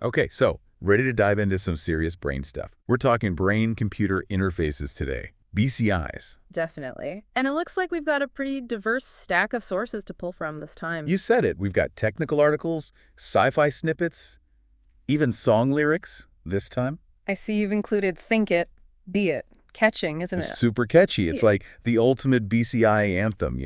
Okay, so ready to dive into some serious brain stuff. We're talking brain-computer interfaces today, BCIs. Definitely. And it looks like we've got a pretty diverse stack of sources to pull from this time. You said it. We've got technical articles, sci-fi snippets, even song lyrics this time. I see you've included think it, be it. Catching, isn't It's it? super catchy. It's Yeah. like the ultimate BCI anthem,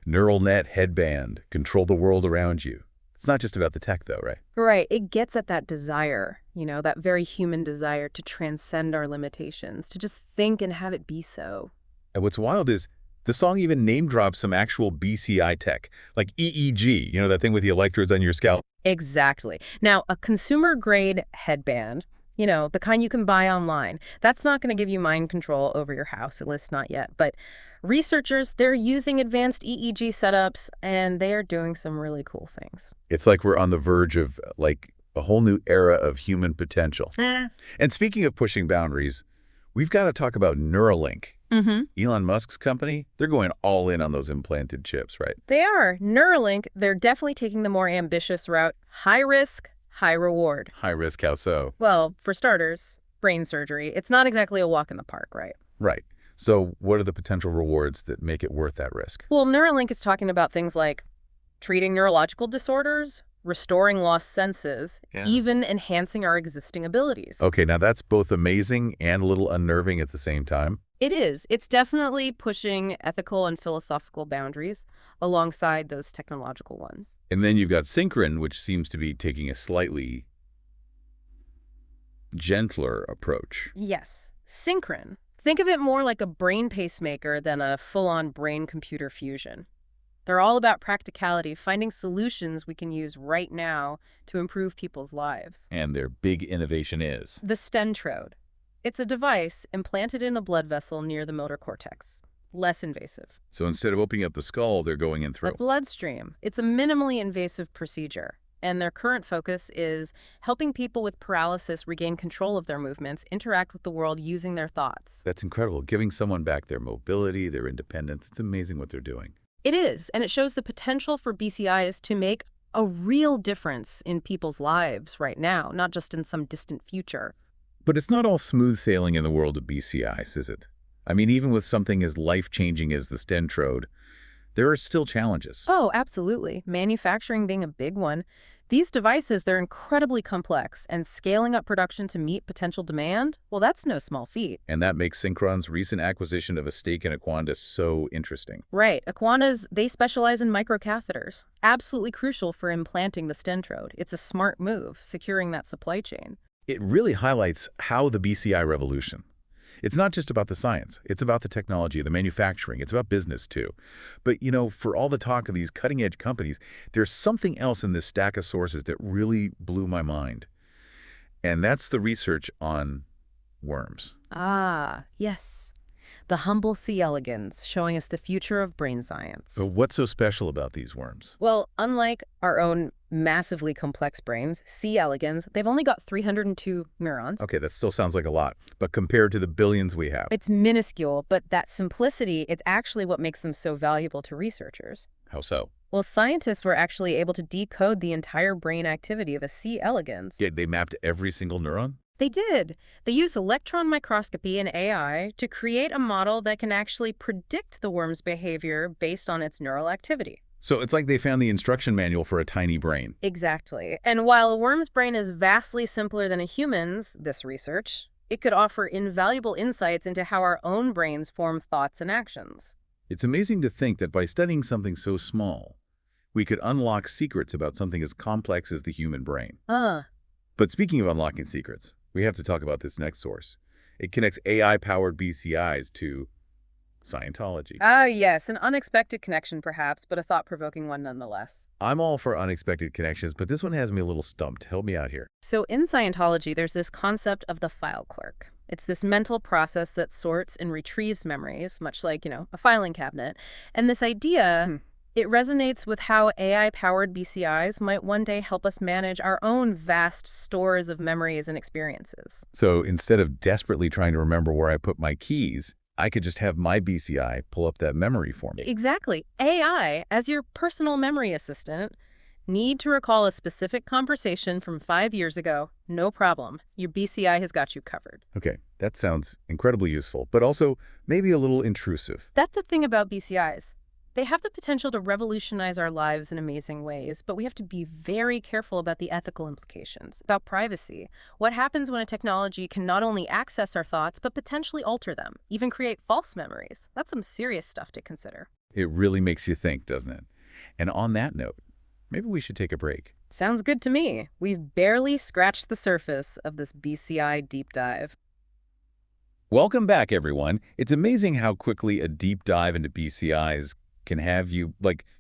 Neural net headband, control the world around you. It's not just about the tech, though, right? Right. It gets at that desire, that very human desire to transcend our limitations, to just think and have it be so. And what's wild is the song even name drops some actual BCI tech, like EEG, that thing with the electrodes on your scalp. Exactly. Now, a consumer-grade headband, the kind you can buy online, that's not going to give you mind control over your house, at least not yet. But researchers, they're using advanced EEG setups, and they are doing some really cool things. It's like we're on the verge of, a whole new era of human potential. And speaking of pushing boundaries, we've got to talk about Neuralink. Elon Musk's company, they're going all in on those implanted chips, right? They are. Neuralink, they're definitely taking the more ambitious route. High risk, high reward. High risk, how so? Well, for starters, brain surgery. It's not exactly a walk in the park, right? Right. So what are the potential rewards that make it worth that risk? Well, Neuralink is talking about things like treating neurological disorders, restoring lost senses, even enhancing our existing abilities. Okay, now that's both amazing and a little unnerving at the same time. It is. It's definitely pushing ethical and philosophical boundaries alongside those technological ones. And then you've got Synchron, which seems to be taking a slightly gentler approach. Yes. Synchron. Think of it more like a brain pacemaker than a full-on brain-computer fusion. They're all about practicality, finding solutions we can use right now to improve people's lives. And their big innovation is? The stentrode. It's a device implanted in a blood vessel near the motor cortex. Less invasive. So instead of opening up the skull, they're going in through. The bloodstream. It's a minimally invasive procedure. And their current focus is helping people with paralysis regain control of their movements, interact with the world using their thoughts. That's incredible. Giving someone back their mobility, their independence. It's amazing what they're doing. It is, and it shows the potential for BCIs to make a real difference in people's lives right now, not just in some distant future. But it's not all smooth sailing in the world of BCIs, is it? I mean, even with something as life-changing as the stentrode, there are still challenges. Oh, absolutely. Manufacturing being a big one. These devices, they're incredibly complex, and scaling up production to meet potential demand, well, that's no small feat. And that makes Synchron's recent acquisition of a stake in Aquanda so interesting. Right. Aquandas, they specialize in microcatheters. Absolutely crucial for implanting the stentrode. It's a smart move, securing that supply chain. It really highlights how the BCI revolution. It's not just about the science. It's about the technology, the manufacturing. It's about business, too. But, for all the talk of these cutting-edge companies, there's something else in this stack of sources that really blew my mind. And that's the research on worms. Ah, yes. The humble C. elegans, showing us the future of brain science. So what's so special about these worms? Well, unlike our own massively complex brains, C. elegans, they've only got 302 neurons. Okay, that still sounds like a lot, but compared to the billions we have. It's minuscule, but that simplicity, it's actually what makes them so valuable to researchers. How so? Well, scientists were actually able to decode the entire brain activity of a C. elegans. Yeah, they mapped every single neuron? They did. They used electron microscopy and AI to create a model that can actually predict the worm's behavior based on its neural activity. So it's like they found the instruction manual for a tiny brain. Exactly. And while a worm's brain is vastly simpler than a human's, this research, it could offer invaluable insights into how our own brains form thoughts and actions. It's amazing to think that by studying something so small, we could unlock secrets about something as complex as the human brain. But speaking of unlocking secrets, we have to talk about this next source. It connects AI-powered BCIs to Scientology. Ah, yes, an unexpected connection perhaps, but a thought-provoking one nonetheless. I'm all for unexpected connections, but this one has me a little stumped. Help me out here. So in Scientology, there's this concept of the file clerk. It's this mental process that sorts and retrieves memories, much like, a filing cabinet. And this idea, it resonates with how AI-powered BCIs might one day help us manage our own vast stores of memories and experiences. So instead of desperately trying to remember where I put my keys, I could just have my BCI pull up that memory for me. Exactly. AI as your personal memory assistant. Need to recall a specific conversation from 5 years ago? No problem. Your BCI has got you covered. Okay, that sounds incredibly useful, but also maybe a little intrusive. That's the thing about BCIs. They have the potential to revolutionize our lives in amazing ways, but we have to be very careful about the ethical implications, about privacy. What happens when a technology can not only access our thoughts, but potentially alter them, even create false memories? That's some serious stuff to consider. It really makes you think, doesn't it? And on that note, maybe we should take a break. Sounds good to me. We've barely scratched the surface of this BCI deep dive. Welcome back, everyone. It's amazing how quickly a deep dive into BCIs can have you,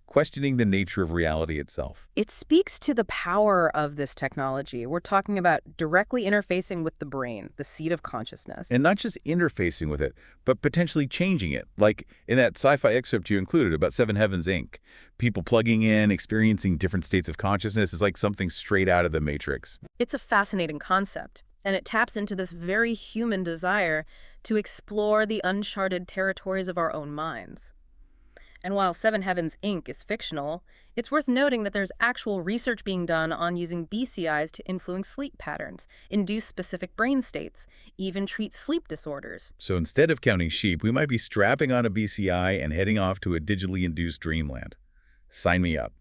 questioning the nature of reality itself. It speaks to the power of this technology. We're talking about directly interfacing with the brain, the seat of consciousness. And not just interfacing with it, but potentially changing it. Like in that sci-fi excerpt you included about Seven Heavens, Inc. People plugging in, experiencing different states of consciousness is like something straight out of the Matrix. It's a fascinating concept, and it taps into this very human desire to explore the uncharted territories of our own minds. And while Seven Heavens, Inc. is fictional, it's worth noting that there's actual research being done on using BCIs to influence sleep patterns, induce specific brain states, even treat sleep disorders. So instead of counting sheep, we might be strapping on a BCI and heading off to a digitally induced dreamland. Sign me up.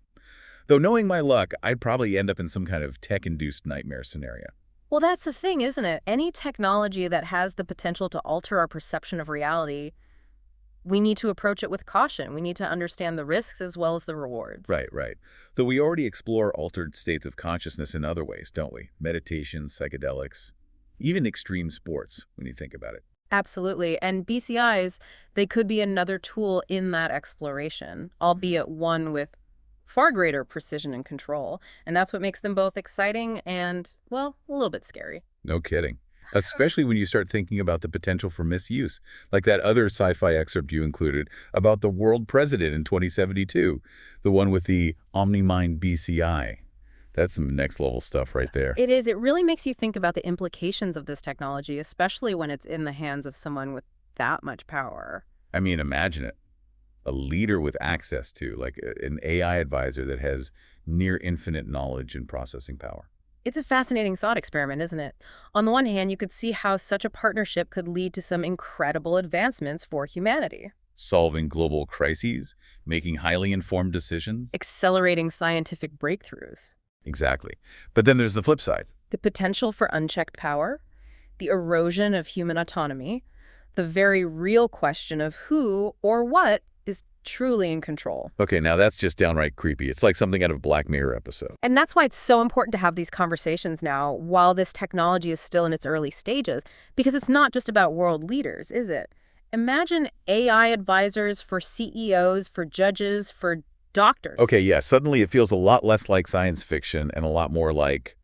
Though knowing my luck, I'd probably end up in some kind of tech-induced nightmare scenario. Well, that's the thing, isn't it? Any technology that has the potential to alter our perception of reality, we need to approach it with caution. We need to understand the risks as well as the rewards. Right. Though we already explore altered states of consciousness in other ways, don't we? Meditation, psychedelics, even extreme sports, when you think about it. Absolutely. And BCIs, they could be another tool in that exploration, albeit one with far greater precision and control. And that's what makes them both exciting and, well, a little bit scary. No kidding. Especially when you start thinking about the potential for misuse, like that other sci-fi excerpt you included about the world president in 2072, the one with the OmniMind BCI. That's some next-level stuff right there. It is. It really makes you think about the implications of this technology, especially when it's in the hands of someone with that much power. I mean, imagine it. A leader with access to, like an AI advisor that has near infinite knowledge and processing power. It's a fascinating thought experiment, isn't it? On the one hand, you could see how such a partnership could lead to some incredible advancements for humanity. Solving global crises, making highly informed decisions. Accelerating scientific breakthroughs. Exactly. But then there's the flip side. The potential for unchecked power, the erosion of human autonomy, the very real question of who or what is truly in control. Okay, now that's just downright creepy. It's like something out of a Black Mirror episode. And that's why it's so important to have these conversations now while this technology is still in its early stages, because it's not just about world leaders, is it? Imagine AI advisors for CEOs, for judges, for doctors. Okay, yeah, suddenly it feels a lot less like science fiction and a lot more like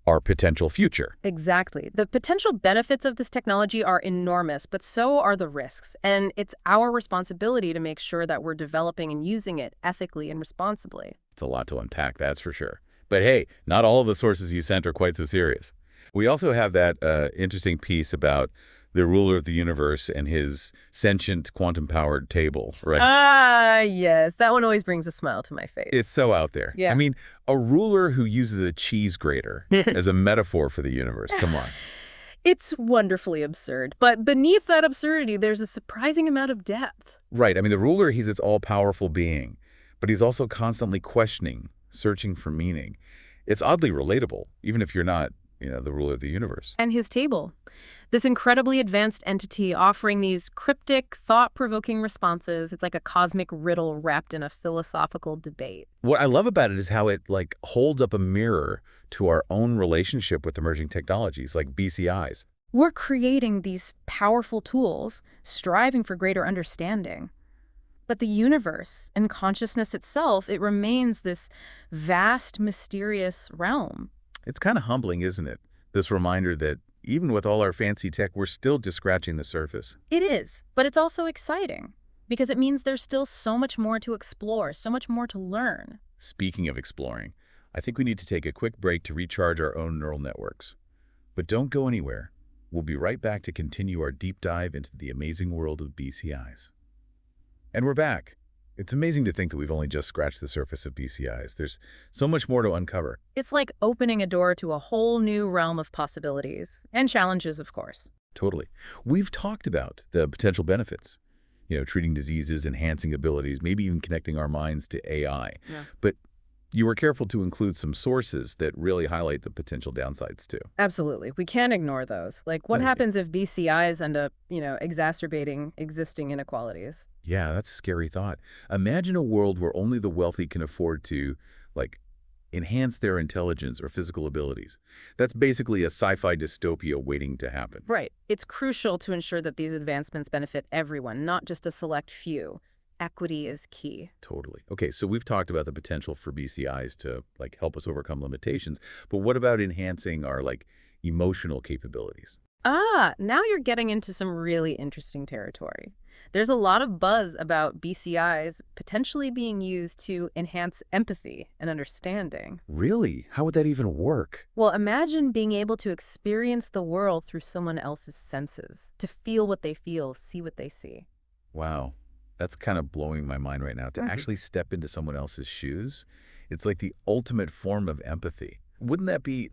our potential future. Exactly. The potential benefits of this technology are enormous, but so are the risks. And it's our responsibility to make sure that we're developing and using it ethically and responsibly. It's a lot to unpack, that's for sure. But hey, not all of the sources you sent are quite so serious. We also have that interesting piece about the ruler of the universe and his sentient quantum-powered table, right? Ah, yes. That one always brings a smile to my face. It's so out there. Yeah. I mean, a ruler who uses a cheese grater as a metaphor for the universe. Come on. It's wonderfully absurd. But beneath that absurdity, there's a surprising amount of depth. Right. I mean, the ruler, he's its all-powerful being, but he's also constantly questioning, searching for meaning. It's oddly relatable, even if you're not, the ruler of the universe. And his table. This incredibly advanced entity offering these cryptic, thought-provoking responses. It's like a cosmic riddle wrapped in a philosophical debate. What I love about it is how it holds up a mirror to our own relationship with emerging technologies like BCIs. We're creating these powerful tools, striving for greater understanding. But the universe and consciousness itself, it remains this vast, mysterious realm. It's kind of humbling, isn't it? This reminder that even with all our fancy tech, we're still just scratching the surface. It is, but it's also exciting because it means there's still so much more to explore, so much more to learn. Speaking of exploring, I think we need to take a quick break to recharge our own neural networks. But don't go anywhere. We'll be right back to continue our deep dive into the amazing world of BCIs. And we're back. It's amazing to think that we've only just scratched the surface of BCIs. There's so much more to uncover. It's like opening a door to a whole new realm of possibilities and challenges, of course. Totally. We've talked about the potential benefits, treating diseases, enhancing abilities, maybe even connecting our minds to AI. Yeah. But you were careful to include some sources that really highlight the potential downsides too. Absolutely. We can't ignore those. Like, what Thank you. happens if BCIs end up, exacerbating existing inequalities? Yeah, that's a scary thought. Imagine a world where only the wealthy can afford to, like, enhance their intelligence or physical abilities. That's basically a sci-fi dystopia waiting to happen. Right. It's crucial to ensure that these advancements benefit everyone, not just a select few. Equity is key. Totally. Okay, so we've talked about the potential for BCIs to, help us overcome limitations, but what about enhancing our, emotional capabilities? Now you're getting into some really interesting territory. There's a lot of buzz about BCIs potentially being used to enhance empathy and understanding. Really? How would that even work? Well, imagine being able to experience the world through someone else's senses, to feel what they feel, see what they see. Wow. That's kind of blowing my mind right now. To actually step into someone else's shoes, it's like the ultimate form of empathy. Wouldn't that be,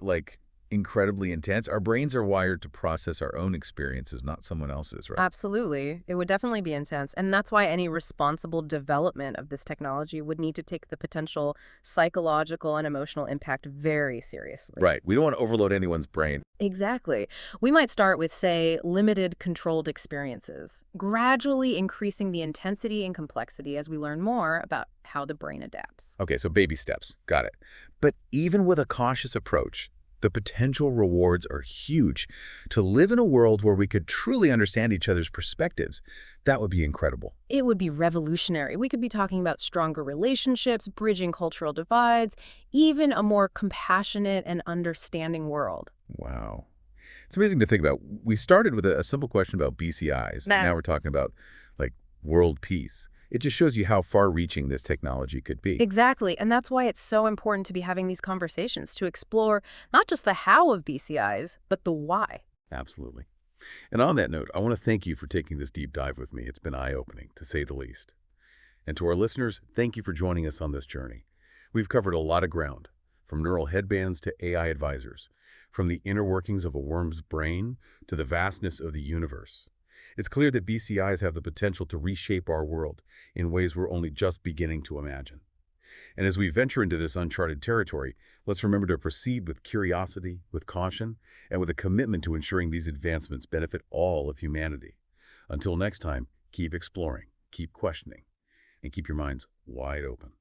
incredibly intense? Our brains are wired to process our own experiences, not someone else's, right? Absolutely. It would definitely be intense. And that's why any responsible development of this technology would need to take the potential psychological and emotional impact very seriously. Right. We don't want to overload anyone's brain. Exactly. We might start with, say, limited controlled experiences, gradually increasing the intensity and complexity as we learn more about how the brain adapts. Okay, so baby steps. Got it. But even with a cautious approach, the potential rewards are huge. To live in a world where we could truly understand each other's perspectives, that would be incredible. It would be revolutionary. We could be talking about stronger relationships, bridging cultural divides, even a more compassionate and understanding world. Wow. It's amazing to think about. We started with a simple question about BCIs. Now we're talking about, world peace. It just shows you how far-reaching this technology could be. Exactly, and that's why it's so important to be having these conversations, to explore not just the how of BCIs, but the why. Absolutely. And on that note, I want to thank you for taking this deep dive with me. It's been eye-opening, to say the least. And to our listeners, thank you for joining us on this journey. We've covered a lot of ground, from neural headbands to AI advisors, from the inner workings of a worm's brain to the vastness of the universe. It's clear that BCIs have the potential to reshape our world in ways we're only just beginning to imagine. And as we venture into this uncharted territory, let's remember to proceed with curiosity, with caution, and with a commitment to ensuring these advancements benefit all of humanity. Until next time, keep exploring, keep questioning, and keep your minds wide open.